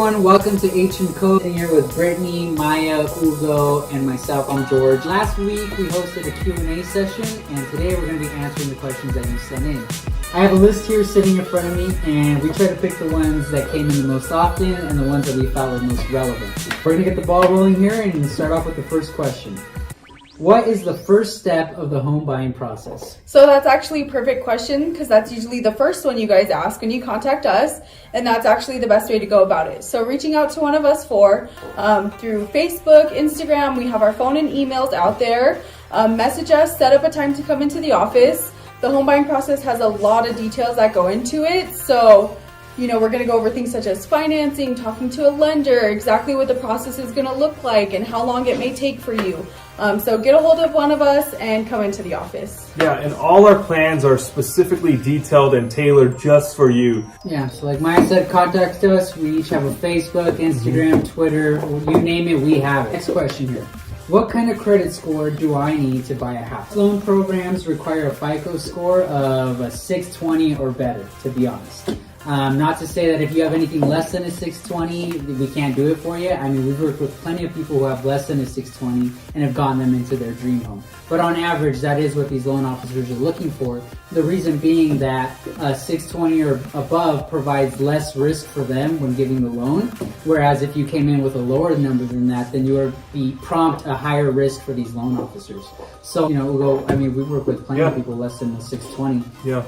everyone, welcome to H&Co. I'm here with Brittany, Maya, Hugo, and myself. I'm George. Last week we hosted a Q&A session, and today we're going to be answering the questions that you sent in. I have a list here sitting in front of me, and we try to pick the ones that came in the most often and the ones that we thought were most relevant. We're going to get the ball rolling here and start off with the first question. What is the first step of the home buying process? So that's actually a perfect question because that's usually the first one you guys ask when you contact us, and that's actually the best way to go about it. So reaching out to one of us through Facebook, Instagram, we have our phone and emails out there. Message us, set up a time to come into the office. The home buying process has a lot of details that go into it. So, we're going to go over things such as financing, talking to a lender, exactly what the process is going to look like and how long it may take for you. So get a hold of one of us and come into the office. Yeah, and all our plans are specifically detailed and tailored just for you. Yeah, so like Maya said, contact us. We each have a Facebook, Instagram, Twitter, you name it, we have it. Next question here. What kind of credit score do I need to buy a house? Loan programs require a FICO score of a 620 or better, to be honest. Not to say that if you have anything less than a 620, we can't do it for you. I mean, we've worked with plenty of people who have less than a 620 and have gotten them into their dream home. But on average, that is what these loan officers are looking for. The reason being that a 620 or above provides less risk for them when giving the loan. Whereas if you came in with a lower number than that, then you would be prompt a higher risk for these loan officers. So, we work with plenty of people less than the 620. Yeah.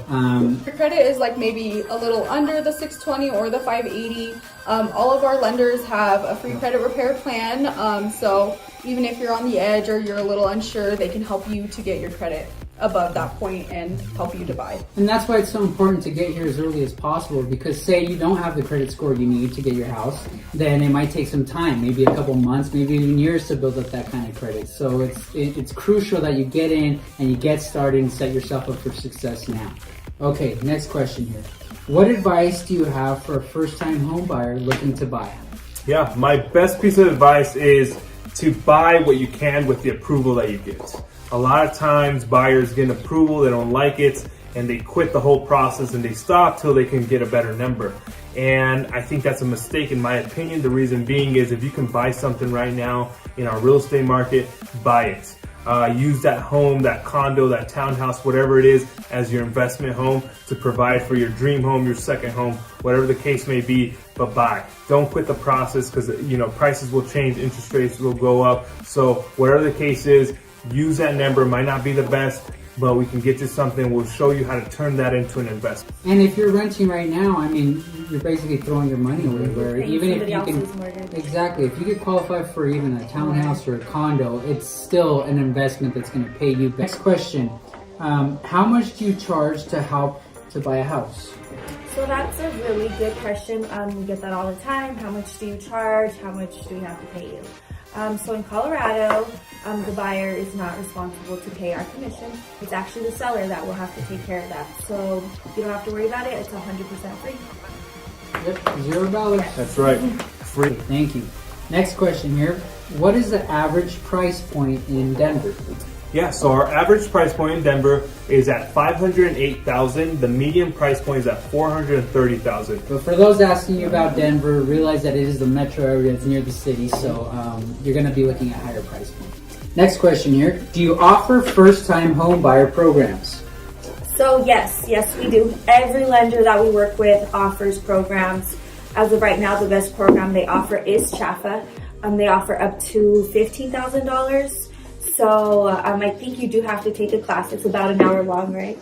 Your credit is like maybe a little under the 620 or the 580. All of our lenders have a free credit repair plan. So even if you're on the edge or you're a little unsure, they can help you to get your credit above that point and help you to buy. And that's why it's so important to get here as early as possible, because say you don't have the credit score you need to get your house, then it might take some time, maybe a couple months, maybe even years to build up that kind of credit. So it's crucial that you get in and you get started and set yourself up for success now. Okay, next question here. What advice do you have for a first-time home buyer looking to buy? Yeah, my best piece of advice is to buy what you can with the approval that you get. A lot of times buyers get approval, they don't like it, and they quit the whole process and they stop till they can get a better number. And I think that's a mistake in my opinion. The reason being is if you can buy something right now in our real estate market, buy it. Use that home, that condo, that townhouse, whatever it is, as your investment home to provide for your dream home, your second home, whatever the case may be, but buy. Don't quit the process because, prices will change, interest rates will go up. So whatever the case is, use that number. Might not be the best, but we can get you something. We'll show you how to turn that into an investment. And if you're renting right now, you're basically throwing your money away. Where even if you can, exactly, if you get qualified for even a townhouse or a condo, it's still an investment that's going to pay you back. Next question: how much do you charge to help to buy a house? So that's a really good question. We get that all the time. How much do you charge? How much do we have to pay you? So in Colorado, the buyer is not responsible to pay our commission. It's actually the seller that will have to take care of that. So you don't have to worry about it. It's 100% free. Yep, $0. That's right. Free. Thank you. Next question here. What is the average price point in Denver? Yeah, so our average price point in Denver is at $508,000. The median price point is at $430,000. But for those asking you about Denver, realize that it is the metro area, it's near the city, so you're going to be looking at higher price points. Next question here. Do you offer first-time home buyer programs? So yes, we do. Every lender that we work with offers programs. As of right now, the best program they offer is CHAFA. They offer up to $15,000. So I think you do have to take a class. It's about an hour long, right?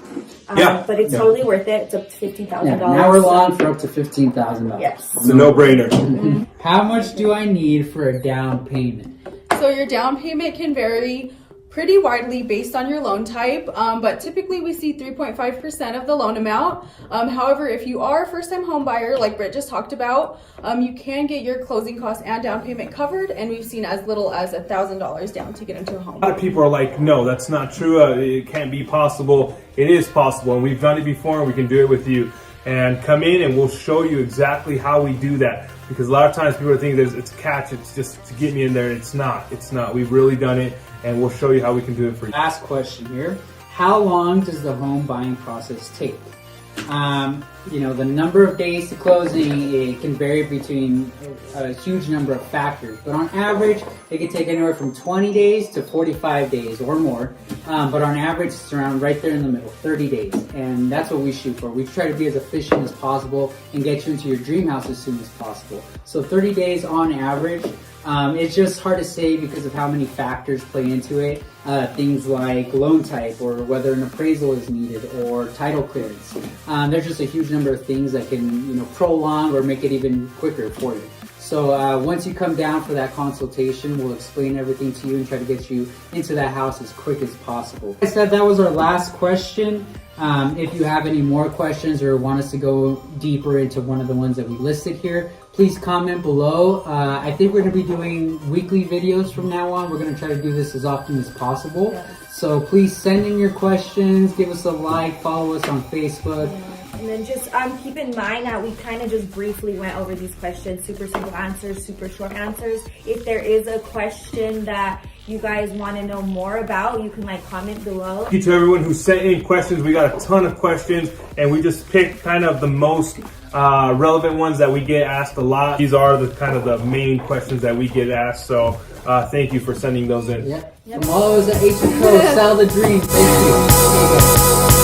But it's totally worth it. It's up to $15,000. Yeah, an hour long for up to $15,000. Yes. It's a no-brainer. Mm-hmm. How much do I need for a down payment? So your down payment can vary pretty widely based on your loan type, but typically we see 3.5% of the loan amount. However, if you are a first-time home buyer, like Britt just talked about, you can get your closing costs and down payment covered, and we've seen as little as $1,000 down to get into a home. A lot of people are like, no, that's not true. It can't be possible. It is possible, and we've done it before, and we can do it with you. And come in, and we'll show you exactly how we do that. Because a lot of times people think it's a catch, it's just to get me in there. It's not. We've really done it, and we'll show you how we can do it for you. Last question here. How long does the home buying process take? You know, the number of days to closing, it can vary between a huge number of factors. But on average, it can take anywhere from 20 days to 45 days or more. But on average, it's around right there in the middle, 30 days. And that's what we shoot for. We try to be as efficient as possible and get you into your dream house as soon as possible. So 30 days on average. It's just hard to say because of how many factors play into it. Things like loan type, or whether an appraisal is needed, or title clearance. There's just a huge number of things that can, you know, prolong or make it even quicker for you. So once you come down for that consultation, we'll explain everything to you and try to get you into that house as quick as possible. Like I said, that was our last question. If you have any more questions or want us to go deeper into one of the ones that we listed here, please comment below. I think we're going to be doing weekly videos from now on. We're going to try to do this as often as possible. Yes. So please send in your questions, give us a like, follow us on Facebook. And then just keep in mind that we kind of just briefly went over these questions, super simple answers, super short answers. If there is a question that you guys want to know more about, you can like comment below. Thank you to everyone who sent in questions. We got a ton of questions and we just picked kind of the most relevant ones that we get asked a lot. These are the kind of the main questions that we get asked. So thank you for sending those in. Yep. From all of us at H&Co, sell the dream. Thank you.